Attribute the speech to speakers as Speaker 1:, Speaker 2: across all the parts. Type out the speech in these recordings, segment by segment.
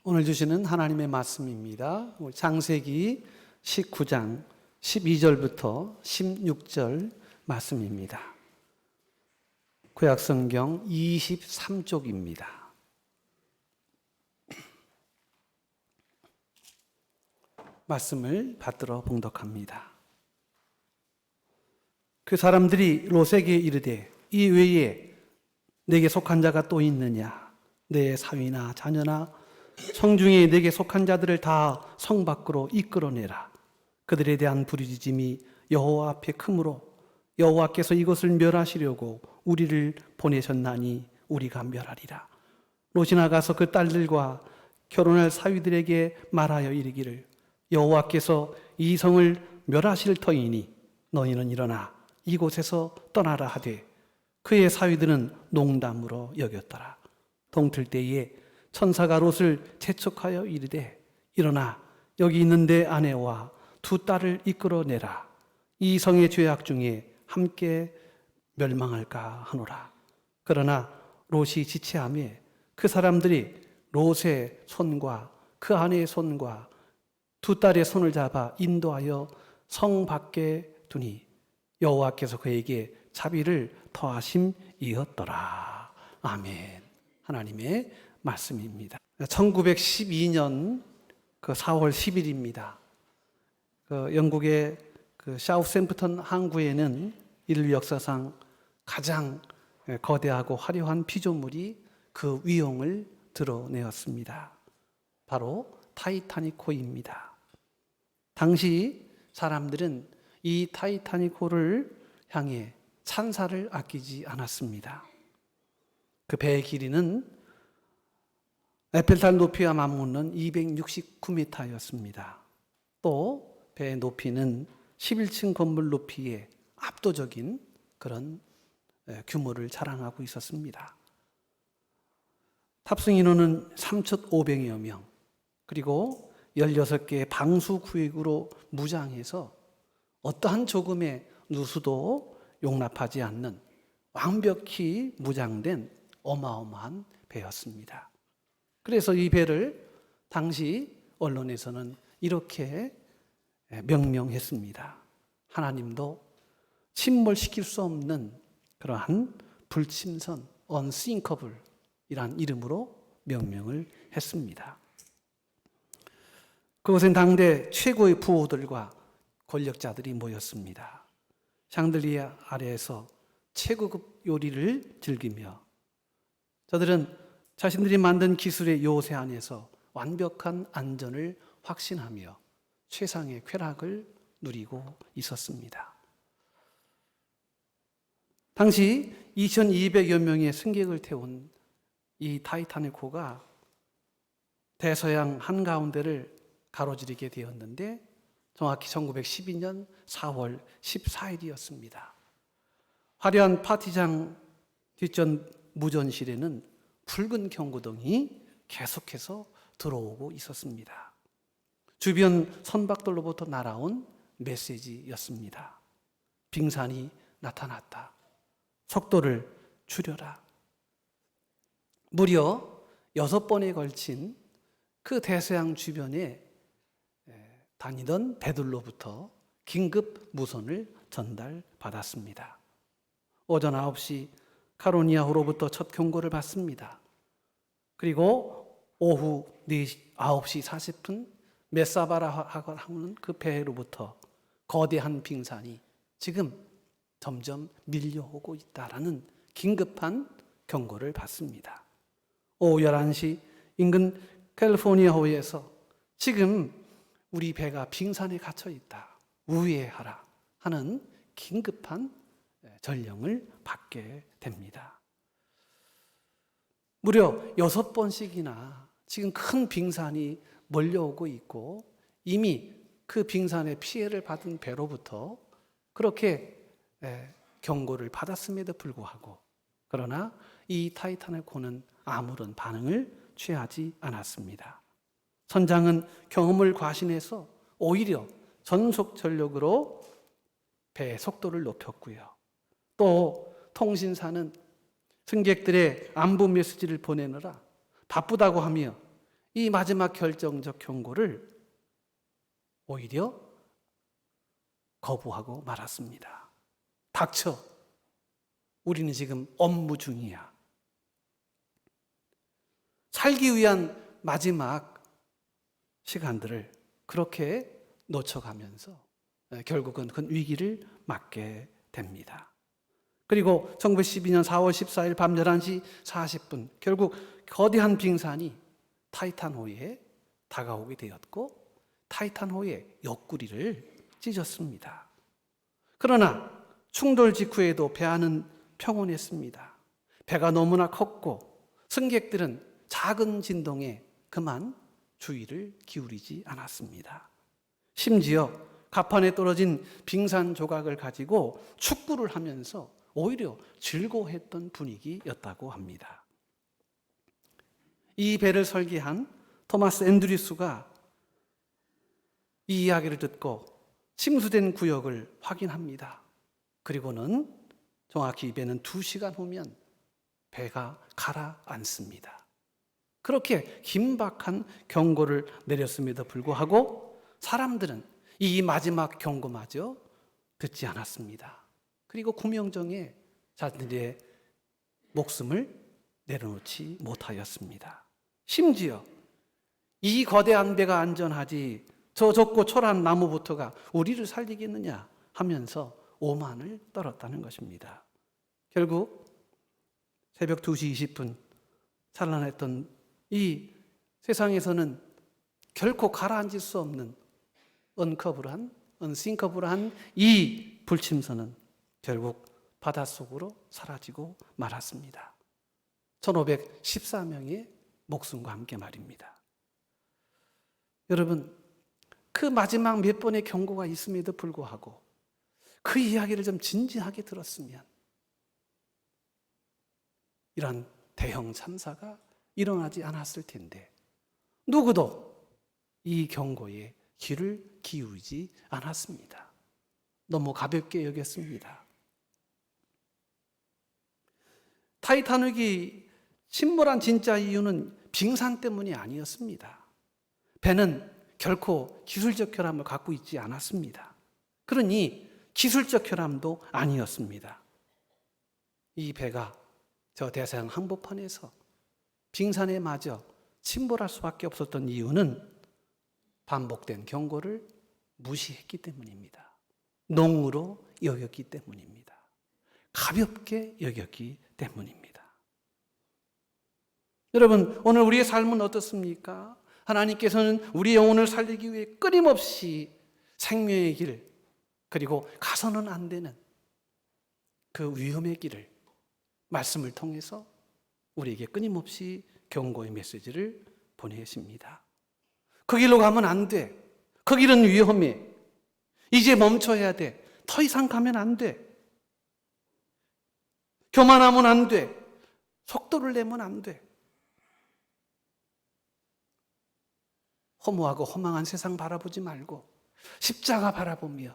Speaker 1: 오늘 주시는 하나님의 말씀입니다. 창세기 19장 12절부터 16절 말씀입니다. 구약성경 23쪽입니다. 말씀을 받들어 봉독합니다. 그 사람들이 롯에게 이르되 이 외에 내게 속한 자가 또 있느냐? 내 사위나 자녀나 성중에 내게 속한 자들을 다 성 밖으로 이끌어내라. 그들에 대한 부르짖음이 여호와 앞에 크므로 여호와께서 이것을 멸하시려고 우리를 보내셨나니 우리가 멸하리라. 롯이 나가서 그 딸들과 결혼할 사위들에게 말하여 이르기를 여호와께서 이 성을 멸하실 터이니 너희는 일어나 이곳에서 떠나라 하되 그의 사위들은 농담으로 여겼더라. 동틀 때에 천사가 롯을 재촉하여 이르되 일어나 여기 있는 내 아내와 두 딸을 이끌어내라. 이 성의 죄악 중에 함께 멸망할까 하노라. 그러나 롯이 지체하며 그 사람들이 롯의 손과 그 아내의 손과 두 딸의 손을 잡아 인도하여 성 밖에 두니 여호와께서 그에게 자비를 더하심이었더라. 아멘. 하나님의 말씀입니다. 1912년 4월 10일입니다. 영국의 사우샘프턴 항구에는 인류 역사상 가장 거대하고 화려한 피조물이 그 위용을 드러내었습니다. 바로 타이타닉호입니다. 당시 사람들은 이 타이타닉호를 향해 찬사를 아끼지 않았습니다. 그 배의 길이는 에펠탑 높이와 맞먹는 269m였습니다. 또 배의 높이는 11층 건물 높이의 압도적인 그런 규모를 자랑하고 있었습니다. 탑승 인원은 3,500여 명, 그리고 16개의 방수 구역으로 무장해서 어떠한 조금의 누수도 용납하지 않는 완벽히 무장된 어마어마한 배였습니다. 그래서 이 배를 당시 언론에서는 이렇게 명명했습니다. 하나님도 침몰시킬 수 없는 그러한 불침선, unsinkable 이란 이름으로 명명을 했습니다. 그곳엔 당대 최고의 부호들과 권력자들이 모였습니다. 샹들리에 아래에서 최고급 요리를 즐기며 저들은 자신들이 만든 기술의 요새 안에서 완벽한 안전을 확신하며 최상의 쾌락을 누리고 있었습니다. 당시 2,200여 명의 승객을 태운 이 타이타닉호가 대서양 한가운데를 가로지르게 되었는데 정확히 1912년 4월 14일이었습니다. 화려한 파티장 뒷전 무전실에는 붉은 경고등이 계속해서 들어오고 있었습니다. 주변 선박들로부터 날아온 메시지였습니다. 빙산이 나타났다. 속도를 줄여라. 무려 6번에 걸친 그 대서양 주변에 다니던 배들로부터 긴급 무선을 전달받았습니다. 오전 9시 카로니아호로부터 첫 경고를 받습니다. 그리고 오후 9시 40분 메사바라하고 하는 그 배로부터 거대한 빙산이 지금 점점 밀려오고 있다라는 긴급한 경고를 받습니다. 오후 11시 인근 캘리포니아호에서 지금 우리 배가 빙산에 갇혀 있다. 우회하라 하는 긴급한 전령을 받게 됩니다. 무려 6번씩이나 지금 큰 빙산이 몰려오고 있고 이미 그 빙산의 피해를 받은 배로부터 그렇게 경고를 받았음에도 불구하고 그러나 이 타이타닉호는 아무런 반응을 취하지 않았습니다. 선장은 경험을 과신해서 오히려 전속 전력으로 배의 속도를 높였고요. 또 통신사는 승객들의 안부 메시지를 보내느라 바쁘다고 하며 이 마지막 결정적 경고를 오히려 거부하고 말았습니다. 닥쳐. 우리는 지금 업무 중이야. 살기 위한 마지막 시간들을 그렇게 놓쳐가면서 결국은 그 위기를 맞게 됩니다. 그리고 1912년 4월 14일 밤 11시 40분 결국 거대한 빙산이 타이탄호에 다가오게 되었고 타이탄호의 옆구리를 찢었습니다. 그러나 충돌 직후에도 배아는 평온했습니다. 배가 너무나 컸고 승객들은 작은 진동에 그만 주의를 기울이지 않았습니다. 심지어 갑판에 떨어진 빙산 조각을 가지고 축구를 하면서 오히려 즐거워했던 분위기였다고 합니다. 이 배를 설계한 토마스 앤드류스가 이 이야기를 듣고 침수된 구역을 확인합니다. 그리고는 정확히 배는 2시간 후면 배가 가라앉습니다. 그렇게 긴박한 경고를 내렸음에도 불구하고 사람들은 이 마지막 경고마저 듣지 않았습니다. 그리고 구명정에 자신들의 목숨을 내려놓지 못하였습니다. 심지어 이 거대한 배가 안전하지 저 좁고 초라한 나무부터가 우리를 살리겠느냐 하면서 오만을 떨었다는 것입니다. 결국 새벽 2시 20분 찬란했던 이 세상에서는 결코 가라앉을 수 없는 언싱커블한 이 불침선은 결국 바닷속으로 사라지고 말았습니다. 1514명의 목숨과 함께 말입니다. 여러분, 그 마지막 몇 번의 경고가 있음에도 불구하고 그 이야기를 좀 진지하게 들었으면 이런 대형 참사가 일어나지 않았을 텐데 누구도 이 경고에 귀를 기울이지 않았습니다. 너무 가볍게 여겼습니다. 타이타닉이 침몰한 진짜 이유는 빙산 때문이 아니었습니다. 배는 결코 기술적 결함을 갖고 있지 않았습니다. 그러니 기술적 결함도 아니었습니다. 이 배가 저 대서양 한복판에서 빙산에 맞아 침몰할 수밖에 없었던 이유는 반복된 경고를 무시했기 때문입니다. 농으로 여겼기 때문입니다. 가볍게 여겼기 때문입니다. 여러분, 오늘 우리의 삶은 어떻습니까? 하나님께서는 우리 영혼을 살리기 위해 끊임없이 생명의 길, 그리고 가서는 안 되는 그 위험의 길을 말씀을 통해서 우리에게 끊임없이 경고의 메시지를 보내십니다. 그 길로 가면 안 돼. 그 길은 위험해. 이제 멈춰야 돼. 더 이상 가면 안 돼. 교만하면 안 돼. 속도를 내면 안 돼. 허무하고 허망한 세상 바라보지 말고 십자가 바라보며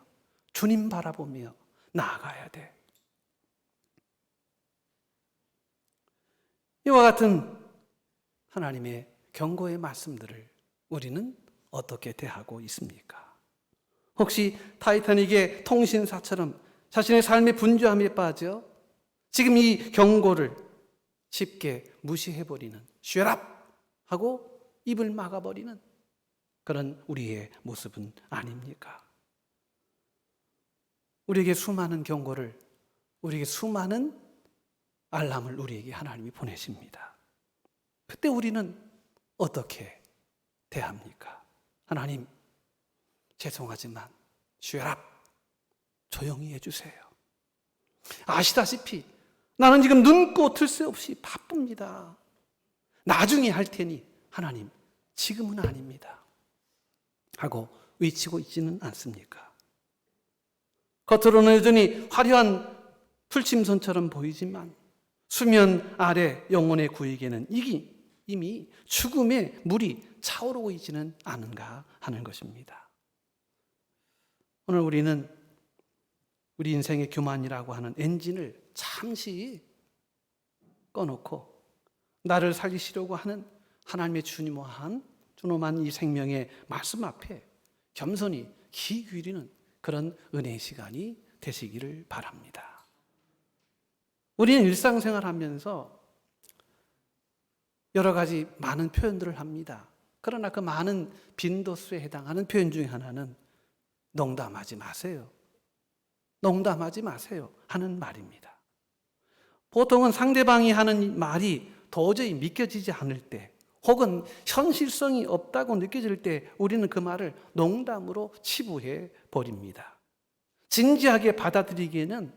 Speaker 1: 주님 바라보며 나아가야 돼. 이와 같은 하나님의 경고의 말씀들을 우리는 어떻게 대하고 있습니까? 혹시 타이타닉의 통신사처럼 자신의 삶의 분주함에 빠져 지금 이 경고를 쉽게 무시해버리는, 쉐랍 하고 입을 막아버리는 그런 우리의 모습은 아닙니까? 우리에게 수많은 경고를, 우리에게 수많은 알람을 우리에게 하나님이 보내십니다. 그때 우리는 어떻게 대합니까? 하나님, 죄송하지만 쉐랍, 조용히 해주세요. 아시다시피 나는 지금 눈코 뜰 새 없이 바쁩니다. 나중에 할 테니 하나님, 지금은 아닙니다. 하고 외치고 있지는 않습니까? 겉으로는 여전히 화려한 풀침선처럼 보이지만 수면 아래 영혼의 구에게는 이미 죽음의 물이 차오르고 있지는 않은가 하는 것입니다. 오늘 우리는 우리 인생의 교만이라고 하는 엔진을 잠시 꺼놓고 나를 살리시려고 하는 하나님의 주님과 한 준엄한 이 생명의 말씀 앞에 겸손히 귀 기울이는 그런 은혜의 시간이 되시기를 바랍니다. 우리는 일상생활 하면서 여러 가지 많은 표현들을 합니다. 그러나 그 많은 빈도수에 해당하는 표현 중에 하나는 농담하지 마세요. 농담하지 마세요 하는 말입니다. 보통은 상대방이 하는 말이 도저히 믿겨지지 않을 때, 혹은 현실성이 없다고 느껴질 때 우리는 그 말을 농담으로 치부해 버립니다. 진지하게 받아들이기에는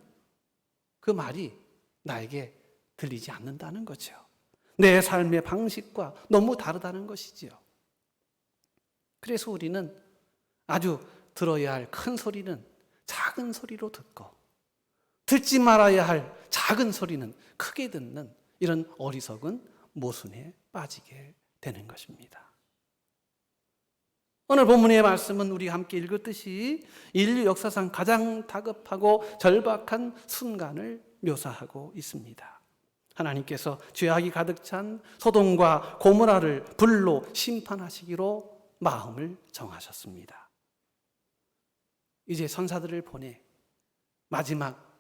Speaker 1: 그 말이 나에게 들리지 않는다는 거죠. 내 삶의 방식과 너무 다르다는 것이지요. 그래서 우리는 아주 들어야 할 큰 소리는 작은 소리로 듣고, 듣지 말아야 할 작은 소리는 크게 듣는 이런 어리석은 모순에 빠지게 되는 것입니다. 오늘 본문의 말씀은 우리가 함께 읽었듯이 인류 역사상 가장 다급하고 절박한 순간을 묘사하고 있습니다. 하나님께서 죄악이 가득 찬 소돔과 고모라를 불로 심판하시기로 마음을 정하셨습니다. 이제 선사들을 보내 마지막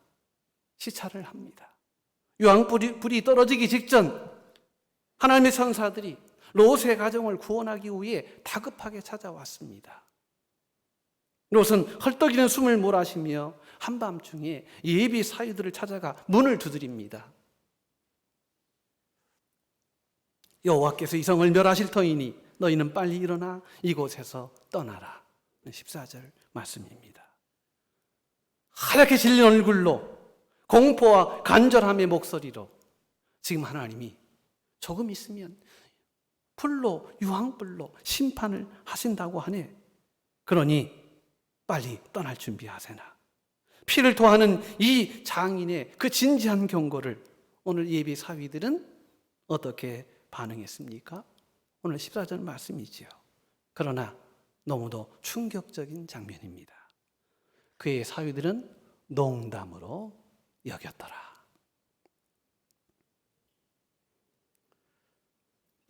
Speaker 1: 시찰을 합니다. 유황불이 떨어지기 직전 하나님의 선사들이 롯의 가정을 구원하기 위해 다급하게 찾아왔습니다. 롯은 헐떡이는 숨을 몰아쉬며 한밤중에 예비 사위들을 찾아가 문을 두드립니다. 여호와께서 이 성을 멸하실 터이니 너희는 빨리 일어나 이곳에서 떠나라. 14절 말씀입니다. 하얗게 질린 얼굴로 공포와 간절함의 목소리로 지금 하나님이 조금 있으면 불로, 유황불로 심판을 하신다고 하네. 그러니 빨리 떠날 준비하세나. 피를 토하는 이 장인의 그 진지한 경고를 오늘 예비 사위들은 어떻게 반응했습니까? 오늘 14절 말씀이지요. 그러나 너무도 충격적인 장면입니다. 그의 사위들은 농담으로 여겼더라.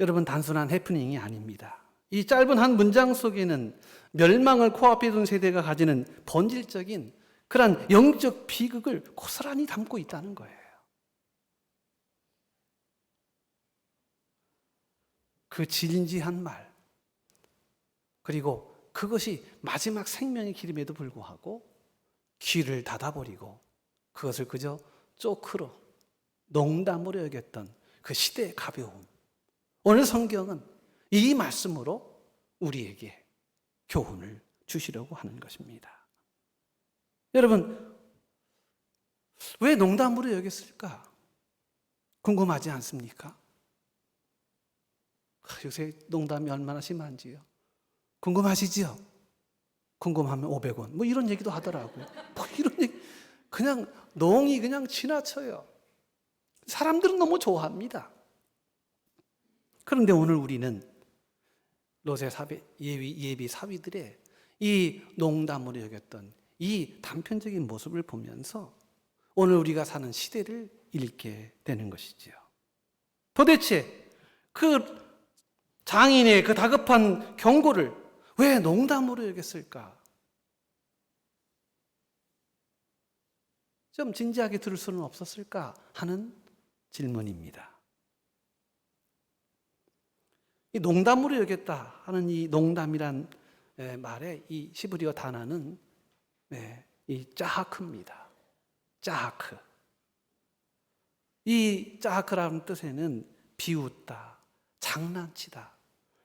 Speaker 1: 여러분, 단순한 해프닝이 아닙니다. 이 짧은 한 문장 속에는 멸망을 코앞에 둔 세대가 가지는 본질적인 그런 영적 비극을 고스란히 담고 있다는 거예요. 그 진지한 말, 그리고 그것이 마지막 생명의 기름에도 불구하고 귀를 닫아버리고 그것을 그저 조크로, 농담으로 여겼던 그 시대의 가벼움. 오늘 성경은 이 말씀으로 우리에게 교훈을 주시려고 하는 것입니다. 여러분, 왜 농담으로 여겼을까? 궁금하지 않습니까? 요새 농담이 얼마나 심한지요. 궁금하시죠? 궁금하면 500원. 뭐 이런 얘기도 하더라고요. 뭐 이런 얘기. 그냥 농이 그냥 지나쳐요. 사람들은 너무 좋아합니다. 그런데 오늘 우리는 롯의 예비 사위들의 이 농담으로 여겼던 이 단편적인 모습을 보면서 오늘 우리가 사는 시대를 읽게 되는 것이지요. 도대체 그 장인의 그 다급한 경고를 왜 농담으로 여겼을까? 좀 진지하게 들을 수는 없었을까 하는 질문입니다. 이 농담으로 여겼다 하는 이 농담이란 말의 이 히브리어 단어는 이 짜하크입니다. 짜하크. 이 짜하크라는 뜻에는 비웃다, 장난치다,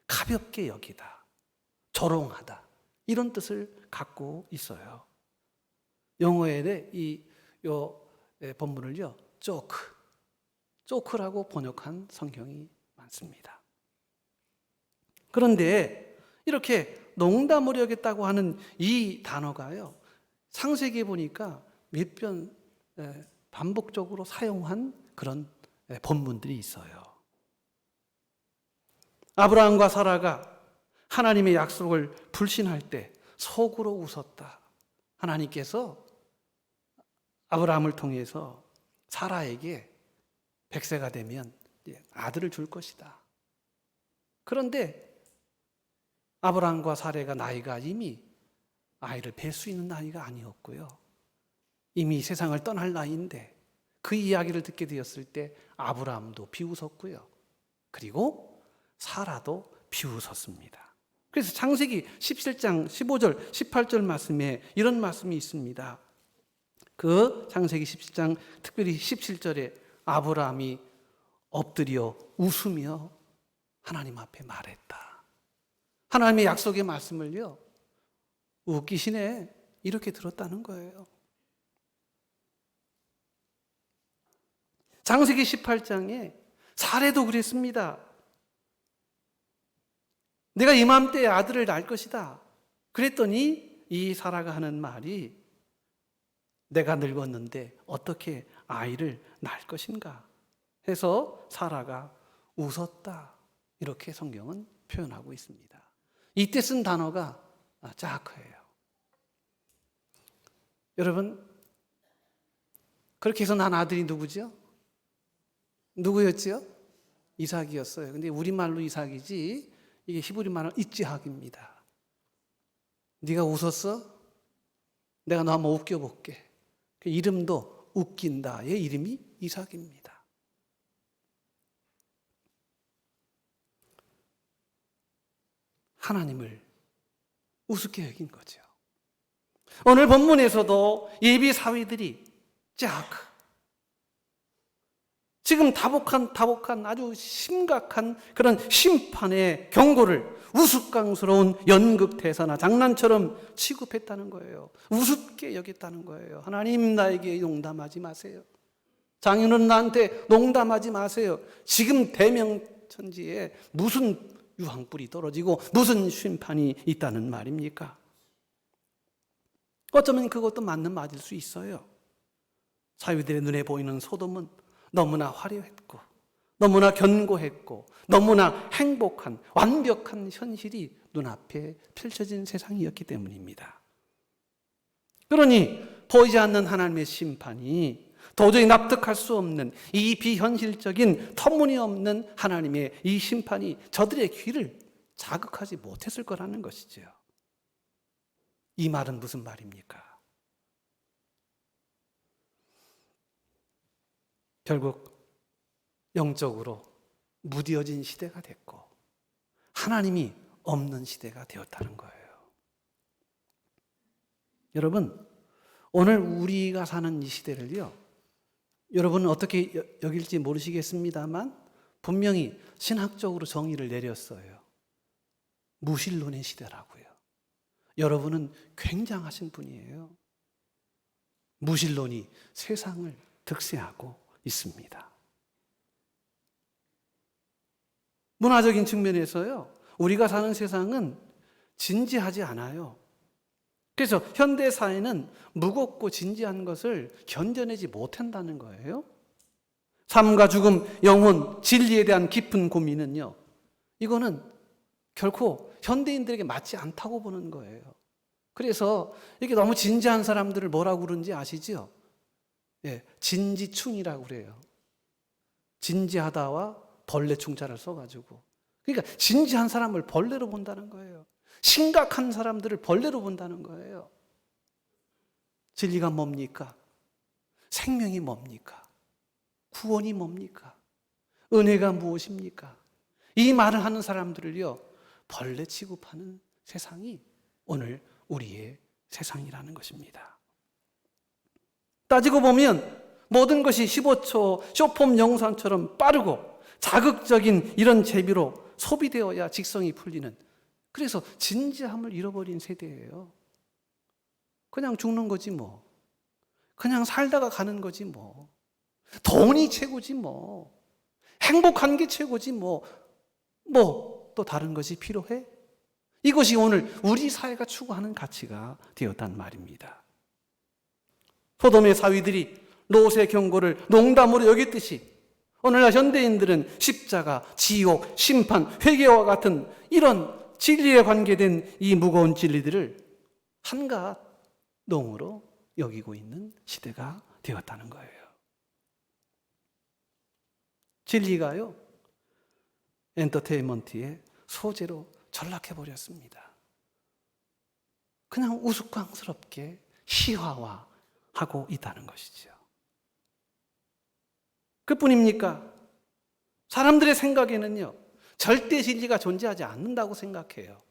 Speaker 1: 가볍게 여기다, 조롱하다 이런 뜻을 갖고 있어요. 영어의 이 본문을요, 조크라고 번역한 성경이 많습니다. 그런데 이렇게 농담으로 여겼다고 하는 이 단어가요, 창세기에 보니까 몇 번 반복적으로 사용한 그런 본문들이 있어요. 아브라함과 사라가 하나님의 약속을 불신할 때 속으로 웃었다. 하나님께서 아브라함을 통해서 사라에게 100세가 되면 아들을 줄 것이다. 그런데 아브라함과 사레가 나이가 이미 아이를 뵐 수 있는 나이가 아니었고요. 이미 세상을 떠날 나이인데 그 이야기를 듣게 되었을 때 아브라함도 비웃었고요. 그리고 사라도 비웃었습니다. 그래서 창세기 17장 15절 18절 말씀에 이런 말씀이 있습니다. 그 창세기 17장 특별히 17절에 아브라함이 엎드려 웃으며 하나님 앞에 말했다. 하나님의 약속의 말씀을요, 웃기시네 이렇게 들었다는 거예요. 창세기 18장에 사례도 그랬습니다. 내가 이맘때에 아들을 낳을 것이다. 그랬더니 이 사라가 하는 말이 내가 늙었는데 어떻게 아이를 낳을 것인가 해서 사라가 웃었다. 이렇게 성경은 표현하고 있습니다. 이때 쓴 단어가 자크예요. 여러분, 그렇게 해서 난 아들이 누구죠? 누구였지요? 이삭이었어요. 근데 우리말로 이삭이지 이게 히브리 말로 이츠학입니다. 네가 웃었어? 내가 너 한번 웃겨볼게. 그 이름도 웃긴다의 이름이 이삭입니다. 하나님을 우습게 여긴 거죠. 오늘 본문에서도 예비 사위들이 자크, 지금 다복한 아주 심각한 그런 심판의 경고를 우스꽝스러운 연극대사나 장난처럼 취급했다는 거예요. 우습게 여겼다는 거예요. 하나님 나에게 농담하지 마세요. 장인은 나한테 농담하지 마세요. 지금 대명천지에 무슨 유황불이 떨어지고 무슨 심판이 있다는 말입니까? 어쩌면 그것도 맞는 말일 수 있어요. 사위들의 눈에 보이는 소돔은 너무나 화려했고 너무나 견고했고 너무나 행복한 완벽한 현실이 눈앞에 펼쳐진 세상이었기 때문입니다. 그러니 보이지 않는 하나님의 심판이 도저히 납득할 수 없는 이 비현실적인 터무니없는 하나님의 이 심판이 저들의 귀를 자극하지 못했을 거라는 것이죠. 이 말은 무슨 말입니까? 결국 영적으로 무뎌진 시대가 됐고 하나님이 없는 시대가 되었다는 거예요. 여러분, 오늘 우리가 사는 이 시대를요, 여러분은 어떻게 여길지 모르시겠습니다만 분명히 신학적으로 정의를 내렸어요. 무신론의 시대라고요. 여러분은 굉장하신 분이에요. 무신론이 세상을 득세하고 있습니다. 문화적인 측면에서요, 우리가 사는 세상은 진지하지 않아요. 그래서 현대 사회는 무겁고 진지한 것을 견뎌내지 못한다는 거예요. 삶과 죽음, 영혼, 진리에 대한 깊은 고민은요, 이거는 결코 현대인들에게 맞지 않다고 보는 거예요. 그래서 이렇게 너무 진지한 사람들을 뭐라고 그러는지 아시죠? 예, 진지충이라고 그래요. 진지하다와 벌레 충자를 써가지고. 그러니까 진지한 사람을 벌레로 본다는 거예요. 심각한 사람들을 벌레로 본다는 거예요. 진리가 뭡니까? 생명이 뭡니까? 구원이 뭡니까? 은혜가 무엇입니까? 이 말을 하는 사람들을요, 벌레 취급하는 세상이 오늘 우리의 세상이라는 것입니다. 따지고 보면 모든 것이 15초 쇼폼 영상처럼 빠르고 자극적인 이런 재미로 소비되어야 직성이 풀리는, 그래서 진지함을 잃어버린 세대예요. 그냥 죽는 거지 뭐. 그냥 살다가 가는 거지 뭐. 돈이 최고지 뭐. 행복한 게 최고지 뭐. 또 다른 것이 필요해? 이것이 오늘 우리 사회가 추구하는 가치가 되었단 말입니다. 소돔의 사위들이 롯의 경고를 농담으로 여겼듯이 오늘날 현대인들은 십자가, 지옥, 심판, 회개와 같은 이런 진리에 관계된 이 무거운 진리들을 한갓 농으로 여기고 있는 시대가 되었다는 거예요. 진리가요, 엔터테인먼트의 소재로 전락해버렸습니다. 그냥 우스꽝스럽게 희화화하고 있다는 것이죠. 그뿐입니까? 사람들의 생각에는요, 절대 진리가 존재하지 않는다고 생각해요.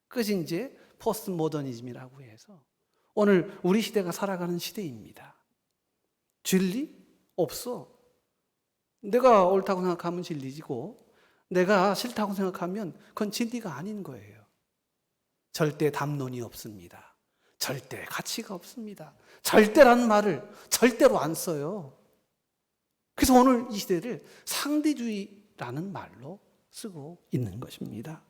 Speaker 1: 그것이 이제 포스트 모더니즘이라고 해서 오늘 우리 시대가 살아가는 시대입니다. 진리? 없어. 내가 옳다고 생각하면 진리지고 내가 싫다고 생각하면 그건 진리가 아닌 거예요. 절대 담론이 없습니다. 절대 가치가 없습니다. 절대라는 말을 절대로 안 써요. 그래서 오늘 이 시대를 상대주의라는 말로 쓰고 있는 것입니다.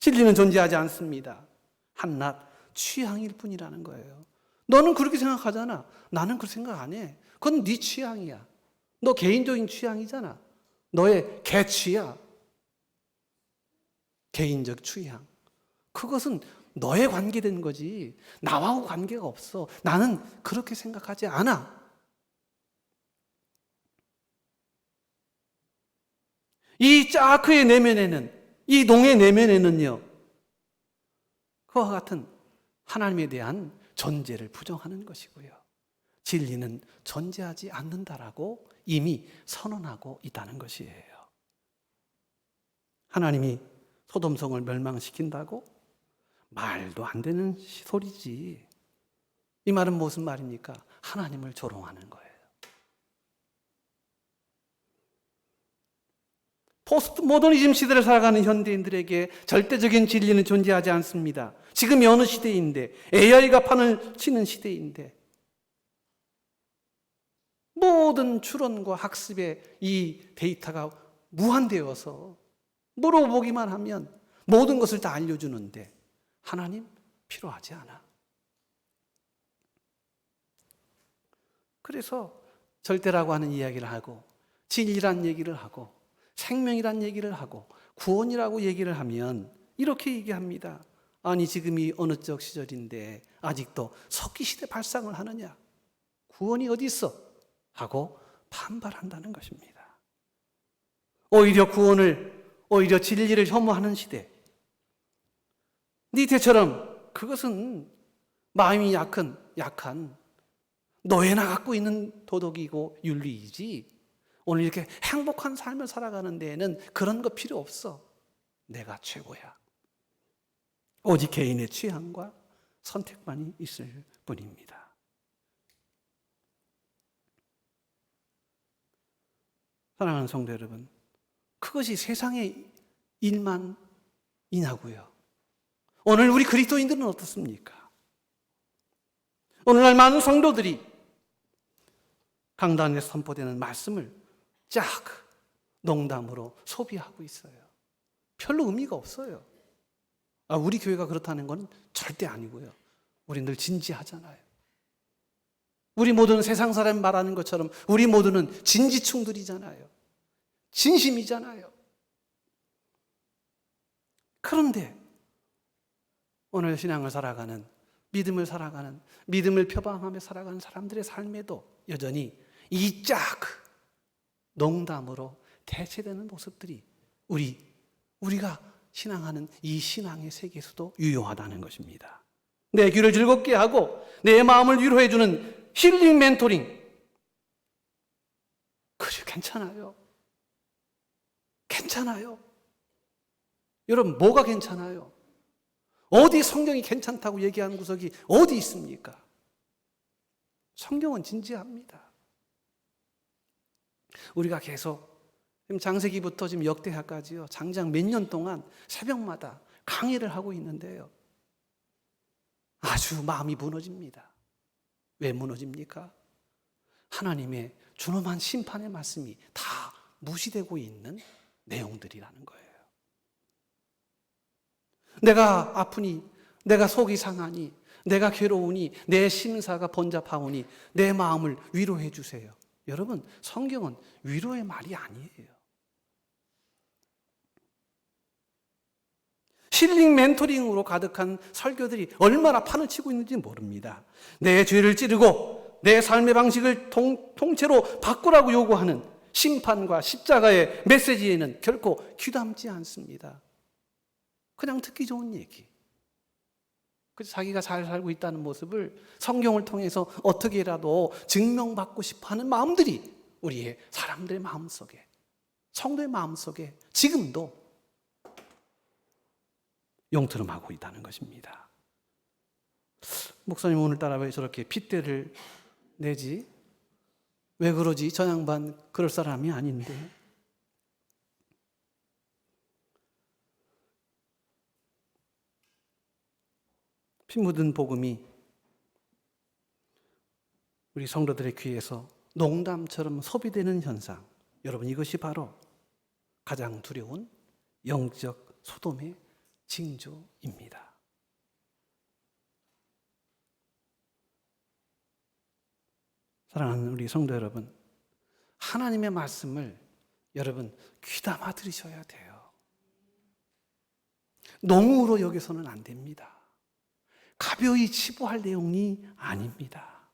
Speaker 1: 진리는 존재하지 않습니다. 한낱 취향일 뿐이라는 거예요. 너는 그렇게 생각하잖아. 나는 그렇게 생각 안 해. 그건 네 취향이야. 너 개인적인 취향이잖아. 너의 개취야. 개인적 취향. 그것은 너에 관계된 거지 나하고 관계가 없어. 나는 그렇게 생각하지 않아. 이 짜크의 내면에는, 이 농의 내면에는요, 그와 같은 하나님에 대한 존재를 부정하는 것이고요. 진리는 존재하지 않는다라고 이미 선언하고 있다는 것이에요. 하나님이 소돔성을 멸망시킨다고? 말도 안 되는 소리지. 이 말은 무슨 말입니까? 하나님을 조롱하는 거예요. 포스트 모더니즘 시대를 살아가는 현대인들에게 절대적인 진리는 존재하지 않습니다. 지금이 어느 시대인데, AI가 판을 치는 시대인데, 모든 추론과 학습의 이 데이터가 무한되어서 물어보기만 하면 모든 것을 다 알려주는데 하나님 필요하지 않아. 그래서 절대라고 하는 이야기를 하고 진리란 얘기를 하고 생명이란 얘기를 하고 구원이라고 얘기를 하면 이렇게 얘기합니다. 아니 지금이 어느 적 시절인데 아직도 석기시대 발상을 하느냐? 구원이 어디 있어? 하고 반발한다는 것입니다. 오히려 구원을, 오히려 진리를 혐오하는 시대. 니테처럼 그것은 마음이 약한 너에나 갖고 있는 도덕이고 윤리이지 오늘 이렇게 행복한 삶을 살아가는 데에는 그런 거 필요 없어. 내가 최고야. 오직 개인의 취향과 선택만이 있을 뿐입니다. 사랑하는 성도 여러분, 그것이 세상의 일만 이냐고요. 오늘 우리 그리스도인들은 어떻습니까? 오늘날 많은 성도들이 강단에서 선포되는 말씀을 쫙 농담으로 소비하고 있어요. 별로 의미가 없어요. 우리 교회가 그렇다는 건 절대 아니고요. 우리 늘 진지하잖아요. 우리 모두는 세상 사람 말하는 것처럼 우리 모두는 진지충들이잖아요. 진심이잖아요. 그런데 오늘 신앙을 살아가는, 믿음을 살아가는, 믿음을 표방하며 살아가는 사람들의 삶에도 여전히 이 짝 농담으로 대체되는 모습들이 우리가 신앙하는 이 신앙의 세계에서도 유효하다는 것입니다. 내 귀를 즐겁게 하고 내 마음을 위로해주는 힐링 멘토링. 그래, 괜찮아요. 괜찮아요. 여러분, 뭐가 괜찮아요? 어디 성경이 괜찮다고 얘기하는 구석이 어디 있습니까? 성경은 진지합니다. 우리가 계속 장세기부터 지금 역대하까지요, 장장 몇 년 동안 새벽마다 강의를 하고 있는데요, 아주 마음이 무너집니다. 왜 무너집니까? 하나님의 준엄한 심판의 말씀이 다 무시되고 있는 내용들이라는 거예요. 내가 아프니, 내가 속이 상하니, 내가 괴로우니, 내 심사가 번잡하오니 내 마음을 위로해 주세요. 여러분, 성경은 위로의 말이 아니에요. 힐링 멘토링으로 가득한 설교들이 얼마나 판을 치고 있는지 모릅니다. 내 죄를 찌르고 내 삶의 방식을 통째로 바꾸라고 요구하는 심판과 십자가의 메시지에는 결코 귀담지 않습니다. 그냥 듣기 좋은 얘기. 그래서 자기가 잘 살고 있다는 모습을 성경을 통해서 어떻게라도 증명받고 싶어하는 마음들이 우리의 사람들의 마음속에, 성도의 마음속에 지금도 영트름하고 있다는 것입니다. 목사님 오늘따라 왜 저렇게 핏대를 내지? 왜 그러지? 저 양반 그럴 사람이 아닌데. 피 묻은 복음이 우리 성도들의 귀에서 농담처럼 소비되는 현상, 여러분 이것이 바로 가장 두려운 영적 소돔의 징조입니다. 사랑하는 우리 성도 여러분, 하나님의 말씀을 여러분 귀담아 들으셔야 돼요. 농으로 여기서는 안 됩니다. 가벼이 치부할 내용이 아닙니다.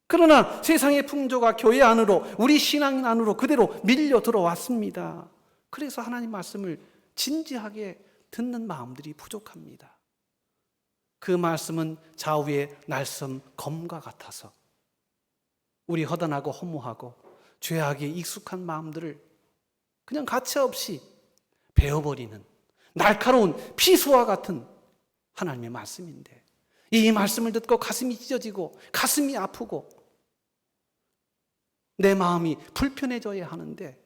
Speaker 1: 그러나 세상의 풍조가 교회 안으로, 우리 신앙 안으로 그대로 밀려 들어왔습니다. 그래서 하나님 말씀을 진지하게 듣는 마음들이 부족합니다. 그 말씀은 좌우의 날섬 검과 같아서 우리 허단하고 허무하고 죄악에 익숙한 마음들을 그냥 가차없이 베어버리는 날카로운 피수와 같은 하나님의 말씀인데, 이 말씀을 듣고 가슴이 찢어지고 가슴이 아프고 내 마음이 불편해져야 하는데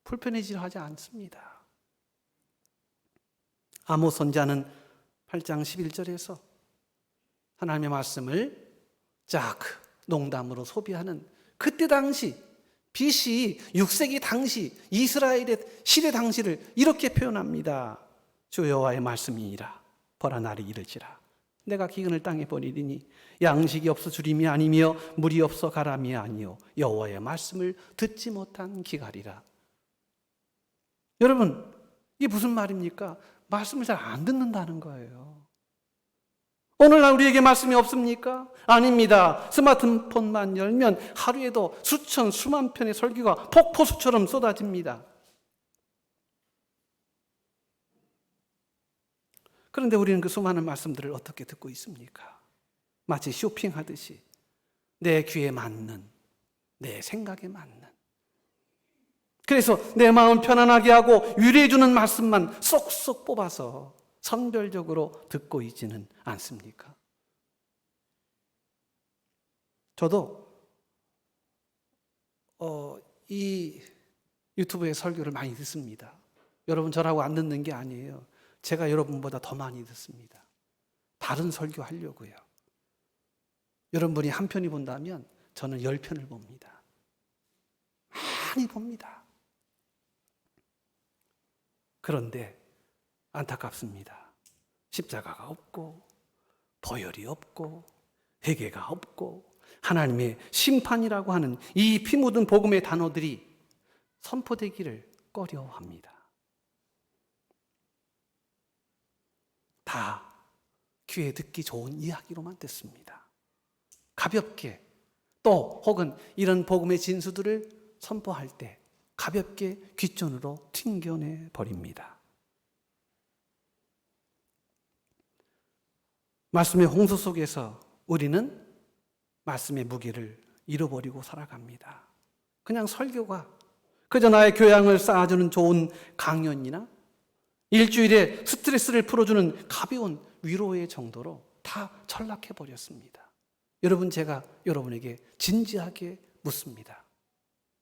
Speaker 1: 불편해지려 하지 않습니다. 아모스 선지자는 8장 11절에서 하나님의 말씀을 짝 농담으로 소비하는 그때 당시 BC 6세기 당시 이스라엘의 시대 당시를 이렇게 표현합니다. 주 여호와의 말씀이니라. 보라 날이 이르지라. 내가 기근을 땅에 보내리니 양식이 없어 주림이 아니며 물이 없어 가람이 아니요 여호와의 말씀을 듣지 못한 기갈이라. 여러분 이게 무슨 말입니까? 말씀을 잘 안 듣는다는 거예요. 오늘날 우리에게 말씀이 없습니까? 아닙니다. 스마트폰만 열면 하루에도 수천 수만 편의 설교가 폭포수처럼 쏟아집니다. 그런데 우리는 그 수많은 말씀들을 어떻게 듣고 있습니까? 마치 쇼핑하듯이 내 귀에 맞는, 내 생각에 맞는, 그래서 내 마음 편안하게 하고 위로해주는 말씀만 쏙쏙 뽑아서 선별적으로 듣고 있지는 않습니까? 저도 이 유튜브에 설교를 많이 듣습니다. 여러분 저라고 안 듣는 게 아니에요. 제가 여러분보다 더 많이 듣습니다. 다른 설교 하려고요. 여러분이 한 편이 본다면 저는 10편을 봅니다. 많이 봅니다. 그런데 안타깝습니다. 십자가가 없고 보혈이 없고 회개가 없고 하나님의 심판이라고 하는 이 피 묻은 복음의 단어들이 선포되기를 꺼려합니다. 다 귀에 듣기 좋은 이야기로만 듣습니다. 가볍게 또 혹은 이런 복음의 진수들을 선포할 때 가볍게 귓전으로 튕겨내 버립니다. 말씀의 홍수 속에서 우리는 말씀의 무게를 잃어버리고 살아갑니다. 그냥 설교가 그저 나의 교양을 쌓아주는 좋은 강연이나 일주일에 스트레스를 풀어주는 가벼운 위로의 정도로 다 전락해버렸습니다. 여러분 제가 여러분에게 진지하게 묻습니다.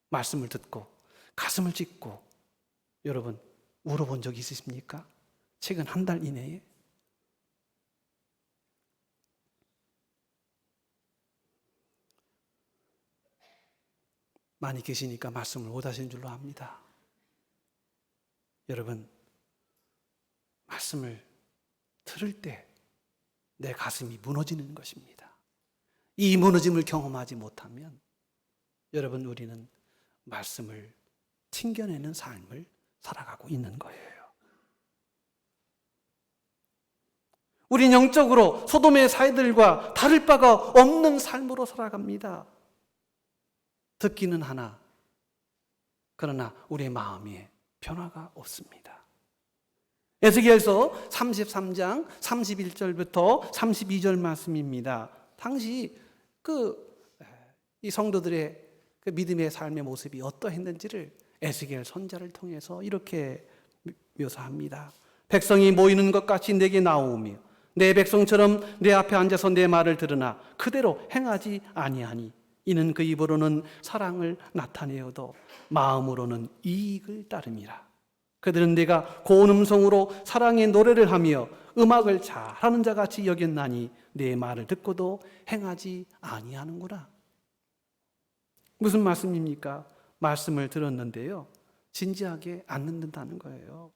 Speaker 1: 말씀을 듣고 가슴을 찢고 여러분 울어본 적 있으십니까? 최근 한 달 이내에? 많이 계시니까 말씀을 못 하시는 줄로 압니다. 여러분 말씀을 들을 때 내 가슴이 무너지는 것입니다. 이 무너짐을 경험하지 못하면 여러분 우리는 말씀을 튕겨내는 삶을 살아가고 있는 거예요. 우린 영적으로 소돔의 사이들과 다를 바가 없는 삶으로 살아갑니다. 듣기는 하나, 그러나 우리의 마음에 변화가 없습니다. 에스겔서 33장 31절부터 32절 말씀입니다. 당시 이 성도들의 그 믿음의 삶의 모습이 어떠했는지를 에스겔 선지자를 통해서 이렇게 묘사합니다. 백성이 모이는 것 같이 내게 나오며 내 백성처럼 내 앞에 앉아서 내 말을 들으나 그대로 행하지 아니하니 이는 그 입으로는 사랑을 나타내어도 마음으로는 이익을 따름이라. 그들은 내가 고운 음성으로 사랑의 노래를 하며 음악을 잘하는 자 같이 여겼나니 내 말을 듣고도 행하지 아니하는구나. 무슨 말씀입니까? 말씀을 들었는데요, 진지하게 안 듣는다는 거예요.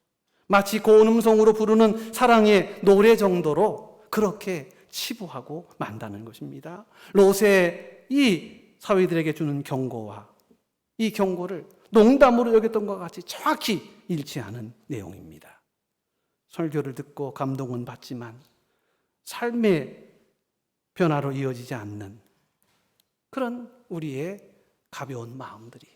Speaker 1: 마치 고운 음성으로 부르는 사랑의 노래 정도로 그렇게 치부하고 만다는 것입니다. 롯의 이 사위들에게 주는 경고와 이 경고를 농담으로 여겼던 것 같이 정확히 일치하는 내용입니다. 설교를 듣고 감동은 받지만 삶의 변화로 이어지지 않는 그런 우리의 가벼운 마음들이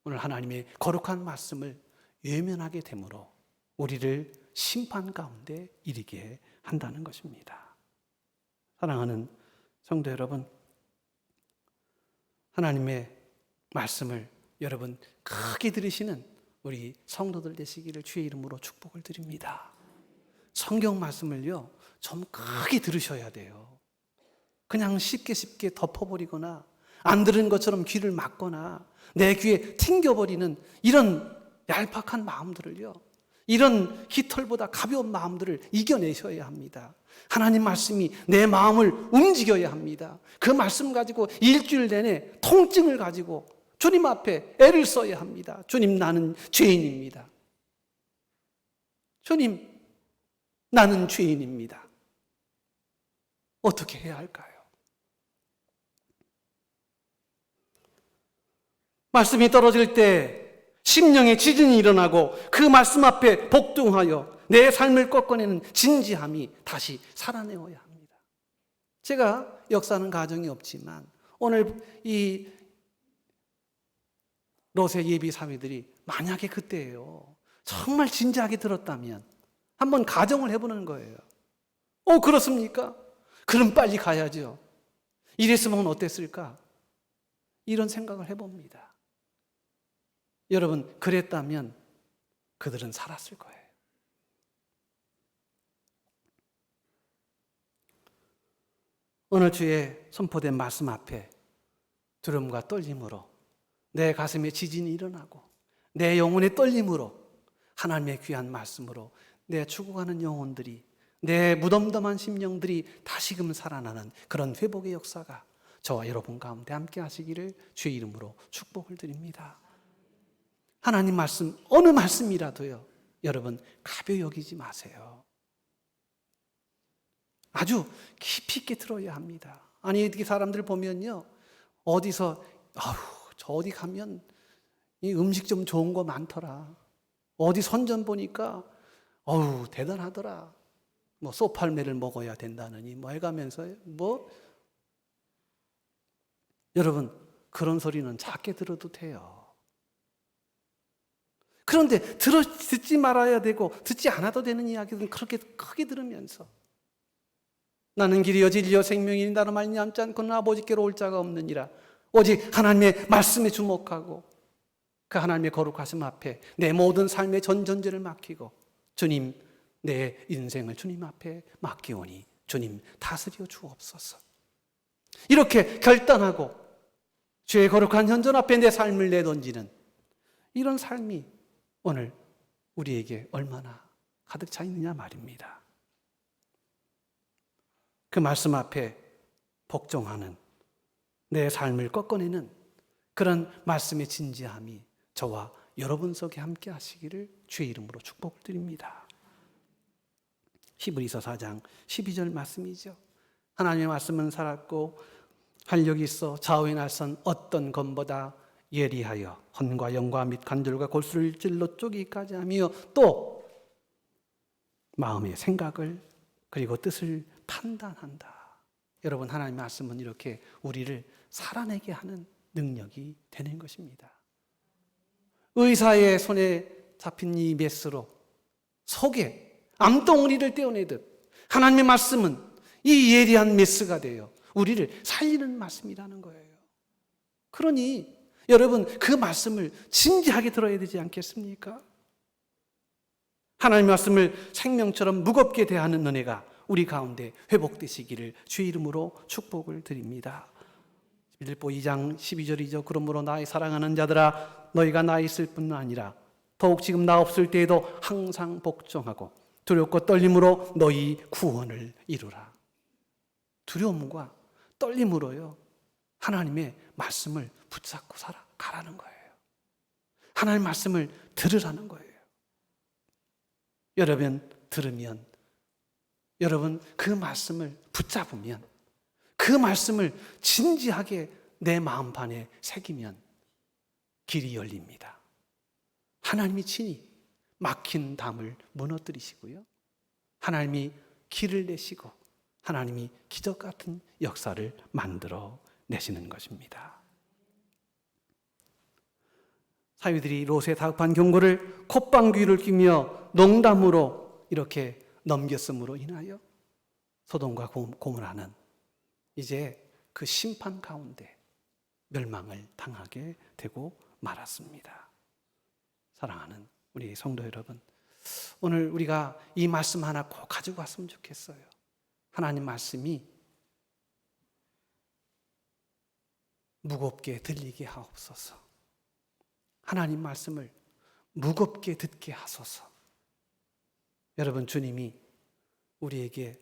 Speaker 1: 오늘 하나님의 거룩한 말씀을 외면하게 되므로 우리를 심판 가운데 이르게 한다는 것입니다. 사랑하는 성도 여러분, 하나님의 말씀을 여러분 크게 들으시는 우리 성도들 되시기를 주의 이름으로 축복을 드립니다. 성경 말씀을요, 좀 크게 들으셔야 돼요. 그냥 쉽게 덮어버리거나 안 들은 것처럼 귀를 막거나 내 귀에 튕겨버리는 이런 얄팍한 마음들을요, 이런 깃털보다 가벼운 마음들을 이겨내셔야 합니다. 하나님 말씀이 내 마음을 움직여야 합니다. 그 말씀 가지고 일주일 내내 통증을 가지고 주님 앞에 애를 써야 합니다. 주님, 나는 죄인입니다. 주님, 나는 죄인입니다. 어떻게 해야 할까요? 말씀이 떨어질 때 심령의 지진이 일어나고 그 말씀 앞에 복종하여 내 삶을 꺾어내는 진지함이 다시 살아내어야 합니다. 제가 역사하는 가정이 없지만 오늘 이 롯의 예비 사위들이 만약에 그때예요, 정말 진지하게 들었다면 한번 가정을 해보는 거예요. 그렇습니까? 그럼 빨리 가야죠. 이랬으면 어땠을까? 이런 생각을 해봅니다. 여러분, 그랬다면 그들은 살았을 거예요. 오늘 주의 선포된 말씀 앞에 두려움과 떨림으로 내 가슴에 지진이 일어나고 내 영혼의 떨림으로 하나님의 귀한 말씀으로 내 죽어가는 영혼들이, 내 무덤덤한 심령들이 다시금 살아나는 그런 회복의 역사가 저와 여러분 가운데 함께 하시기를 주의 이름으로 축복을 드립니다. 하나님 말씀, 어느 말씀이라도요, 여러분 가벼이 여기지 마세요. 아주 깊이 있게 들어야 합니다. 아니, 이렇게 사람들 보면요, 어디서 저 어디 가면 이 음식 좀 좋은 거 많더라, 어디 선전 보니까 대단하더라, 뭐 쏘팔매를 먹어야 된다느니 뭐 해가면서 여러분, 그런 소리는 작게 들어도 돼요. 그런데 듣지 말아야 되고 듣지 않아도 되는 이야기는 그렇게 크게 들으면서 나는 길이요 진리요 생명이니 나로 말미암지 않고는 아버지께로 올 자가 없느니라. 오직 하나님의 말씀에 주목하고 그 하나님의 거룩하심 앞에 내 모든 삶의 전전제를 맡기고 주님, 내 인생을 주님 앞에 맡기오니 주님 다스려 주옵소서. 이렇게 결단하고 주의 거룩한 현존 앞에 내 삶을 내던지는 이런 삶이 오늘 우리에게 얼마나 가득 차 있느냐 말입니다. 그 말씀 앞에 복종하는, 내 삶을 꺾어내는 그런 말씀의 진지함이 저와 여러분 속에 함께 하시기를 주의 이름으로 축복을 드립니다. 히브리서 4장 12절 말씀이죠. 하나님의 말씀은 살았고 활력이 있어 좌우의 날선 어떤 검보다 예리하여 혼과 영과 및 관절과 골수를 찔러 쪼기까지 하며 또 마음의 생각을 그리고 뜻을 판단한다. 여러분, 하나님의 말씀은 이렇게 우리를 살아내게 하는 능력이 되는 것입니다. 의사의 손에 잡힌 이 메스로 속에 암덩어리를 떼어내듯 하나님의 말씀은 이 예리한 메스가 되어 우리를 살리는 말씀이라는 거예요. 그러니 여러분, 그 말씀을 진지하게 들어야 되지 않겠습니까? 하나님의 말씀을 생명처럼 무겁게 대하는 은혜가 우리 가운데 회복되시기를 주의 이름으로 축복을 드립니다. 빌립보 2장 12절이죠. 그러므로 나의 사랑하는 자들아, 너희가 나 있을 뿐 아니라 더욱 지금 나 없을 때에도 항상 복종하고 두렵고 떨림으로 너희 구원을 이루라. 두려움과 떨림으로요, 하나님의 말씀을 붙잡고 가라는 거예요. 하나님의 말씀을 들으라는 거예요. 여러분 들으면, 여러분 그 말씀을 붙잡으면, 그 말씀을 진지하게 내 마음판에 새기면 길이 열립니다. 하나님이 친히 막힌 담을 무너뜨리시고요, 하나님이 길을 내시고 하나님이 기적 같은 역사를 만들어 내시는 것입니다. 사위들이 롯의 다급한 경고를 콧방귀를 뀌며 농담으로 이렇게 넘겼음으로 인하여 소돔과 고모라는 이제 그 심판 가운데 멸망을 당하게 되고 말았습니다. 사랑하는 우리 성도 여러분, 오늘 우리가 이 말씀 하나 꼭 가지고 갔으면 좋겠어요. 하나님 말씀이 무겁게 들리게 하옵소서. 하나님 말씀을 무겁게 듣게 하소서. 여러분, 주님이 우리에게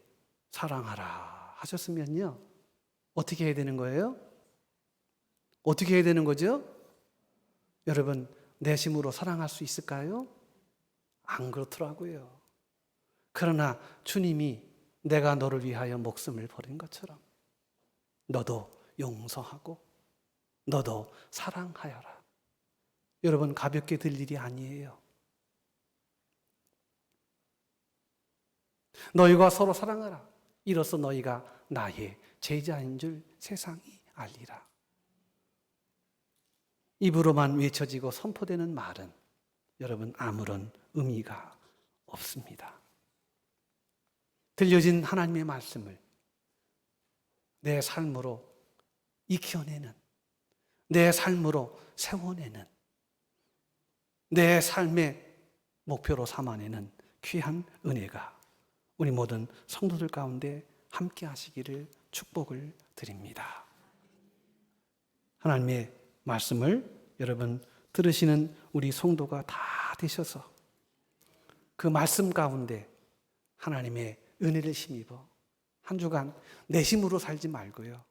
Speaker 1: 사랑하라 하셨으면요, 어떻게 해야 되는 거예요? 어떻게 해야 되는 거죠? 여러분, 내심으로 사랑할 수 있을까요? 안 그렇더라고요. 그러나 주님이 내가 너를 위하여 목숨을 버린 것처럼 너도 용서하고 너도 사랑하여라. 여러분, 가볍게 들 일이 아니에요. 너희가 서로 사랑하라. 이로써 너희가 나의 제자인 줄 세상이 알리라. 입으로만 외쳐지고 선포되는 말은 여러분 아무런 의미가 없습니다. 들려진 하나님의 말씀을 내 삶으로 익혀내는, 내 삶으로 세워내는, 내 삶의 목표로 삼아내는 귀한 은혜가 우리 모든 성도들 가운데 함께 하시기를 축복을 드립니다. 하나님의 말씀을 여러분 들으시는 우리 성도가 다 되셔서 그 말씀 가운데 하나님의 은혜를 힘입어 한 주간 내심으로 살지 말고요,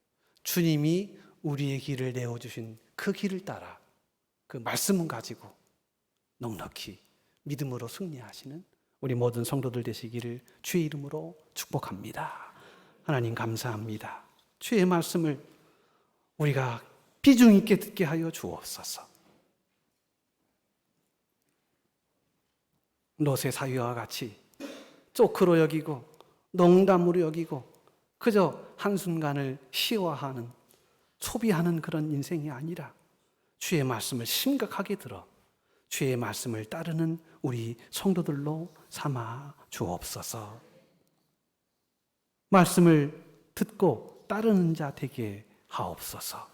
Speaker 1: 주님이 우리의 길을 내어주신 그 길을 따라 그 말씀을 가지고 넉넉히 믿음으로 승리하시는 우리 모든 성도들 되시기를 주의 이름으로 축복합니다. 하나님 감사합니다. 주의 말씀을 우리가 비중 있게 듣게 하여 주옵소서. 롯의 사위와 같이 쪼크로 여기고 농담으로 여기고 그저 한순간을 희화하는, 소비하는 그런 인생이 아니라 주의 말씀을 심각하게 들어 주의 말씀을 따르는 우리 성도들로 삼아 주옵소서. 말씀을 듣고 따르는 자 되게 하옵소서.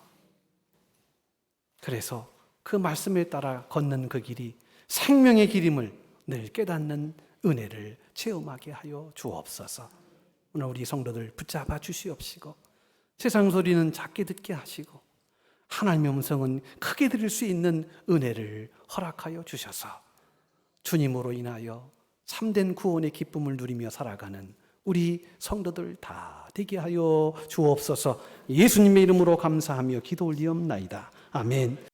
Speaker 1: 그래서 그 말씀에 따라 걷는 그 길이 생명의 길임을 늘 깨닫는 은혜를 체험하게 하여 주옵소서. 오늘 우리 성도들 붙잡아 주시옵시고 세상 소리는 작게 듣게 하시고 하나님의 음성은 크게 들을 수 있는 은혜를 허락하여 주셔서 주님으로 인하여 참된 구원의 기쁨을 누리며 살아가는 우리 성도들 다 되게 하여 주옵소서. 예수님의 이름으로 감사하며 기도 올리옵나이다. 아멘.